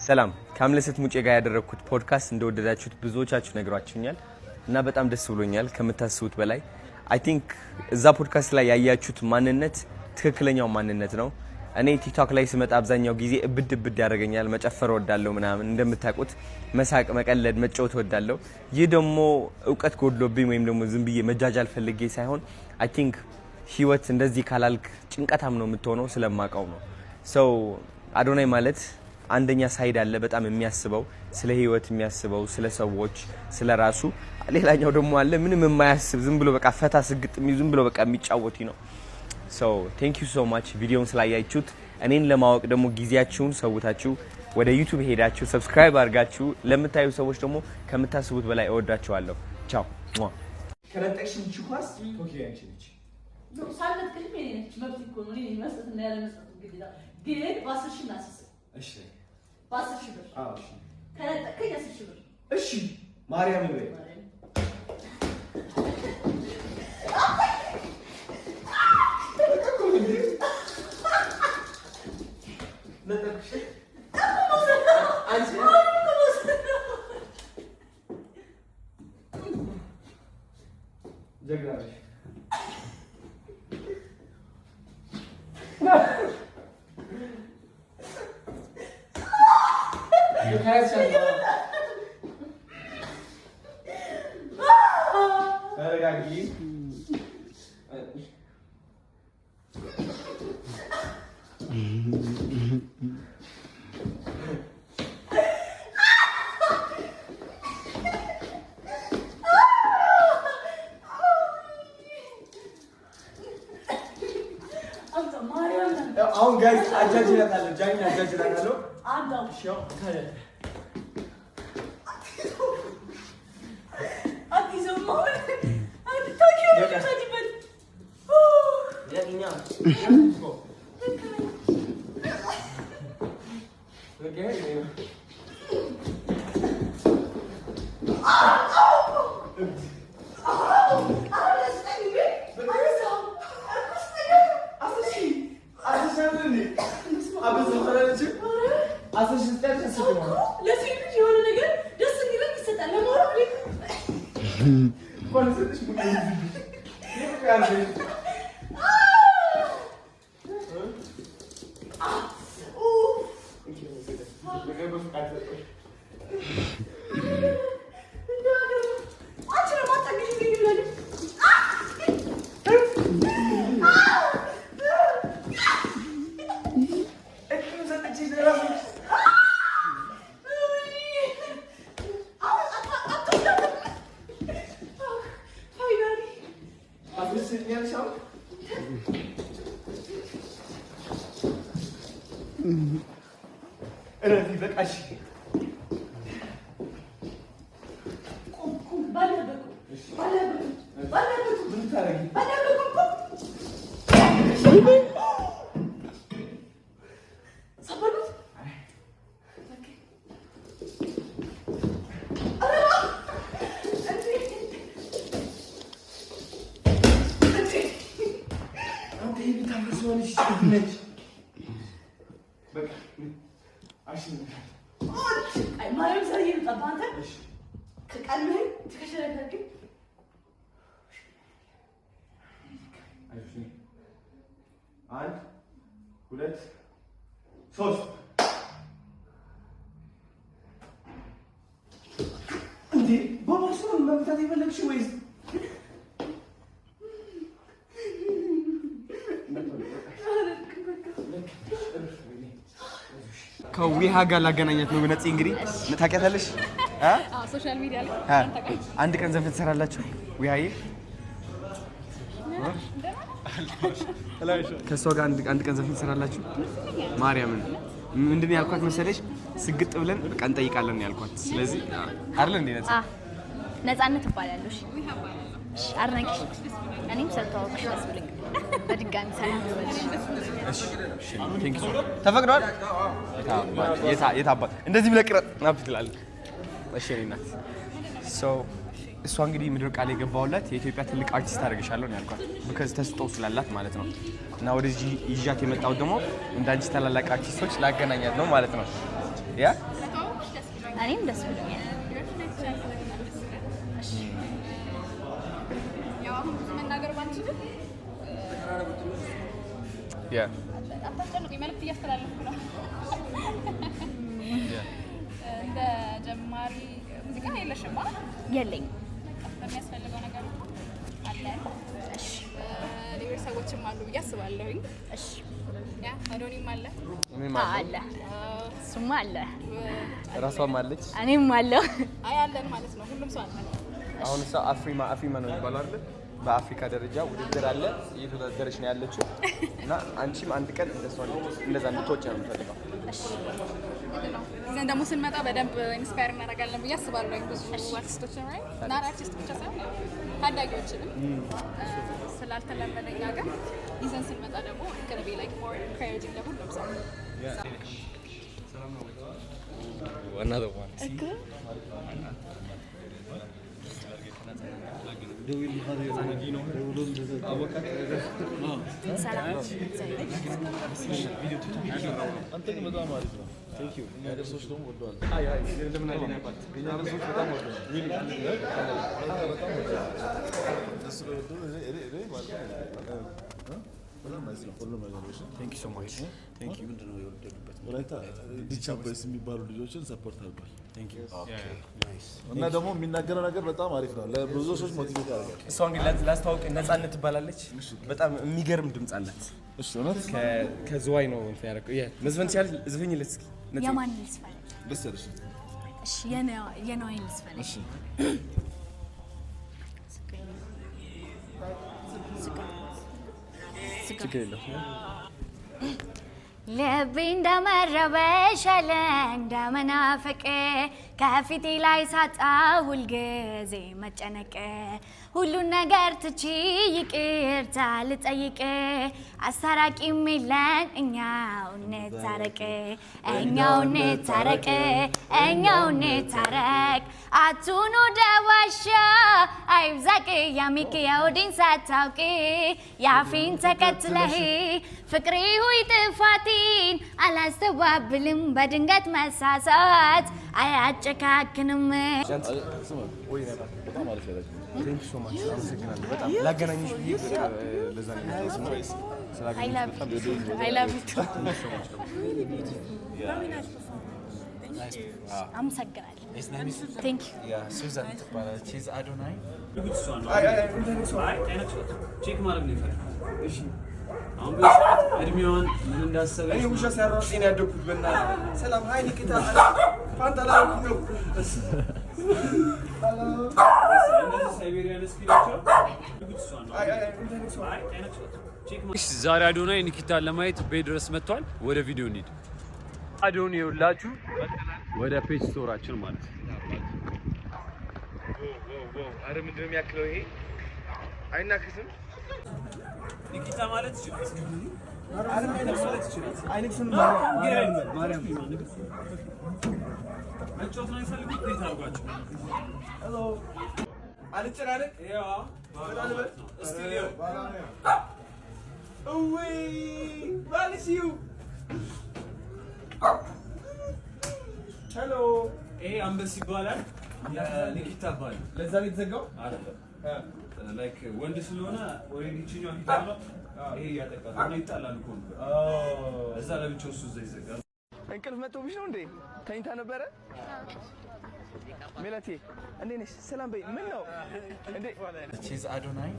ሰላም ከአምለሰት ሙጬ ጋር ያደረኩት ፖድካስት እንደወደዳችሁት ብዙዎቻችሁ ነግራችሁኛል እና በጣም ደስ ብሎኛል ከምታስቡት በላይ አይ ቲንክ እዛ ፖድካስት ላይ ያያችሁት ማንነት ትክክለኛው ማንነት ነው። እኔ ቲክቶክ ላይ ስመጣ አብዛኛው ጊዜ እብድ ያደርገኛል፣ መጨፈር ወዳለው ምናምን እንደምታውቁት መሳቅ፣ መቀለድ፣ መጫወት ወዳለው። ይህ ደግሞ እውቀት ጎድሎብኝ ወይም ደግሞ ዝም ብዬ መጃጃል ፈልጌ ሳይሆን አይ ቲንክ ህይወት እንደዚህ ካላልክ ጭንቀታም ነው የምትሆነው ስለማውቀው ነው። ሰው አዶናይ ማለት አንደኛ ሳይድ አለ በጣም የሚያስበው ስለ ህይወት የሚያስበው ስለ ሰዎች ስለ ራሱ። ሌላኛው ደግሞ አለ ምንም የማያስብ ዝም ብሎ በቃ ፈታ ስግጥ ዝም ብሎ በቃ የሚጫወት ነው። ሶ ቴንክ ዩ ሶ ማች ቪዲዮውን ስላያችሁት። እኔን ለማወቅ ደግሞ ጊዜያችሁን ሰውታችሁ ወደ ዩቲዩብ ሄዳችሁ ሰብስክራይብ አድርጋችሁ ለምታዩ ሰዎች ደግሞ ከምታስቡት በላይ እወዳችኋለሁ። ቻው ሟ ከረጠቅሽን ቺኳስ ኦኬ አንቺ ነች ነው ሳለት ከልብ የኔች መብት እኮ ነው። እኔ መስጠት እና ያለ መስጠት ግዴታ ግን ባስሽ እናስስ እሺ ባስሽ ብር አዎ እሺ ከረጠቅኝ 10 ብር እሺ ማርያም ይበይ ጀግራሽ አሁን ጋይስ አጃጅላታለሁ ጃኒ አጃጅላታለሁ አንዳው ሾው ታለ አዲስማ አዲታኪው ታጅበት ያኛኛ ኦኬ እረፊ በቃሽ ቁም ባለበቁ ምን ታረጊ ሰበሩት አይ ማርያም ሰሪኝ ተባንተ እሺ ከቀልህ ትከሸረከርክ አይሽ አንድ ሁለት ሶስት እንዴ በማስሆን መምታት የፈለግሽ ወይስ ከዊሃ ጋር ላገናኛት ነው። ነፂ እንግዲህ ታውቂያታለሽ? አዎ ሶሻል ሚዲያ ላይ አንድ ቀን ዘፈን ትሰራላችሁ ዊሃዬ? ከሷ ጋር አንድ ቀን ዘፈን ትሰራላችሁ? ማርያምን ምንድን ያልኳት መሰለሽ? ስግጥ ብለን በቃ እንጠይቃለን ያልኳት። ስለዚህ አይደል እንዴ ነፂ? ነፃነት እባላለሁ። እሺ አድናቂሽ እኔም ሰልታውቅሽ መስብልኝ በድጋሚ ሰላም ልበልሽ። እሺ ቴንክ ዩ ተፈቅዷል። የታባት እንደዚህ ብለህ ቅረጥ ናብት ትላለህ። እሺ እኔ እናት እሷ እንግዲህ ምድር ቃል የገባውላት የኢትዮጵያ ትልቅ አርቲስት አደርግሻለሁ ነው ያልኳት። because ተስጦ ስላላት ማለት ነው። እና ወደዚህ ይዣት የመጣው ደግሞ እንዳንቺ ታላላቅ አርቲስቶች ላገናኛት ነው ማለት ነው። ያ ስለተዋወቅሽ ደስ ብሎኛል። እኔም ደስ ብሎኛል። ያው አሁን ብዙ መናገር ባንችልም ያ አታስጨንቁኝ፣ መልዕክት እያስተላለፍኩ ነው። እንደ ጀማሪ ሙዚቀኛ የለሽም? የለኝም። በሚያስፈልገው ነገር አለ። እሺ፣ ሌሎች ሰዎችም አሉ ብዬ አስባለሁኝ። እሺ፣ ያ አዶኒም አለ። አለ፣ እሱማ አለ። ራሷም አለች፣ እኔም አለው። አይ አለን ማለት ነው። ሁሉም ሰው አለ። አሁን እሷ አፍሪማ ነው የሚባለው አይደል? በአፍሪካ ደረጃ ውድድር አለ፣ እየተወዳደረች ነው ያለችው እና አንቺም አንድ ቀን እንደዛ እንድትወጪ ነው የምፈልገው። እሺ ይዘን ደግሞ ስንመጣ በደንብ ኢንስፓየር እናደርጋለን ብዬ አስባለሁ። ብዙ አርቲስቶችን ላይ እና አርቲስት ብቻ ሳይሆን ታዳጊዎችንም ስላልተለመደ እኛ ጋር ይዘን ስንመጣ ደግሞ ገረቤ ላይ ሞር ኢንካሬጂንግ ለሁሉም ሰው Another one. Thank you so much. Thank you. ወላይታ ዲቻ ቦይስ የሚባሉ ልጆችን ሰፖርት አድርጓል። Thank you. Okay. Nice. እና ደግሞ የሚናገረው ነገር በጣም አሪፍ ነው። ለብዙ ሰዎች ሞቲቬት ያደርጋል። እሷ እንግዲህ ላስተዋውቅ፣ ነፃነት ትባላለች። በጣም የሚገርም ድምጽ አላት። እሺ እውነት ከዝዋይ ነው እንትን ያደረገው። መዝፈን ሲያል ዝፈኝለት እስኪ። የማን ልስፈን? ደስ ያለሽ? እሺ የነዋይ ልስፈን። እሺ ችግር የለውም። ልቤ እንደመረበሽ አለ እንደመናፈቅ ከፊቴ ላይ ሳጣ ሁልጊዜ መጨነቅ ሁሉን ነገር ትቼ ይቅርታ ልጠይቅ አስታራቂም የለን እኛው እንታረቅ እኛው እንታረቅ አቱኑ ደዋሻ አይብዛቅ ያሚክ የውዲን ሳታውቂ ያፊን ተከትለህ ፍቅሬ ሆይ ጥፋቴን አላስተባብልም በድንገት መሳሳት አያጨካክንም። Thank you so much. አመሰግናለሁ በጣም ላገናኝሽ ብዬ ለዛ ነው I love you too. አመሰግናለሁ። Thank you. ያ ሱዛን ትባላለች። ቺዝ አዶናይ ቼክ ማድረግ ነው ይፈልጋል። እሺ አሁን በሰዓት እድሜዋን ምን እንዳሰበች እኔ ውሻ ሲያራርጥ ነው ያደኩት። በእናትህ ሰላም ሃይ ኒኪታ ፋንታላ ነው ዛሬ አዶናይ ኒኪታን ለማየት ቤት ድረስ መጥቷል። ወደ ቪዲዮ እንሂድ። አዶን ይኸውላችሁ ወደ ፔጅ ስቶራችን ማለት ነው። አረ ምንድን ነው የሚያክለው ይሄ? አይናክስም። ኒኪታ ማለት ይችላል። አይነክስም። ማርያም መጫወት ነው የሚፈልጉት። ቤት አድርጓቸው። ሄሎ አልጨናነቅ። ያው ስቱዲዮ ሄሎ ይሄ አንበስ ይባላል። ኒኪታ ይባላል። ለዛ ነው የተዘጋው አይደለም ላይክ ወንድ ስለሆነ ወይ ዲቺኛው ይታላ ይሄ ያጠቃል ነው ይጣላል እኮ ነው። እዛ ለብቻው እሱ እዛ ይዘጋል። እንቅልፍ መጥቶብሽ ነው እንዴ? ተኝታ ነበረ? ሜላቴ እንዴት ነሽ? ሰላም በይ። ምን ነው እንዴ? ቺዝ አዶናይ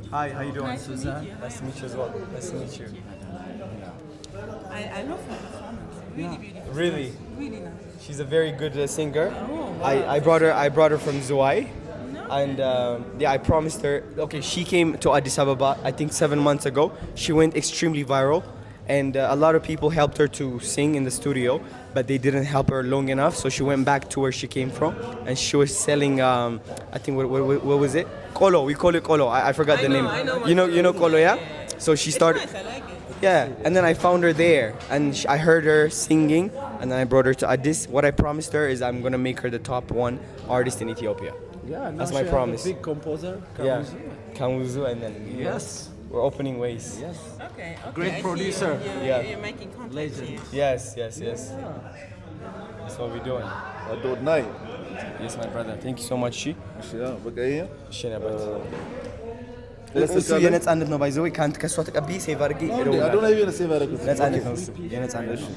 Hi, how you doing? Suzanne. Nice to meet you as well. Nice to meet you. I love her performance. Really beautiful. Really? Really nice. She's a very good singer. I brought her from Zuwai. And yeah, I promised her. Okay, she came to Addis Ababa I think 7 months ago. She went extremely viral, and a lot of people helped her to sing in the studio, but they didn't help her long enough. So she went back to where she came from, and she was selling. I think what was it? Kolo. We call it kolo. I forgot the name. You know kolo, yeah. So she started. Nice, I like it. Yeah, and then I found her there, and I heard her singing, and then I brought her to Addis. What I promised her is I'm gonna make her the top 1 artist in Ethiopia. Yeah, That's my promise. Big composer. Yeah, Kamuzu, and then Yes. we're opening ways. Yes. Okay. Great I see producer. You're, Yeah. you're making content Legend. here. Yes. ሰው ቪዲዮ አዶናይ yes my brother thank you so much እሺ በቃ ይሄ እሺ ነበር እሱ የነፃነት ነው ባይዘው ካንተ ከሷ ተቀብዬ ሴቭ አድርጌ አዶናይ ቢሆን ሴቭ አደረኩት ነፃነት ነው እሱ የነፃነት ነው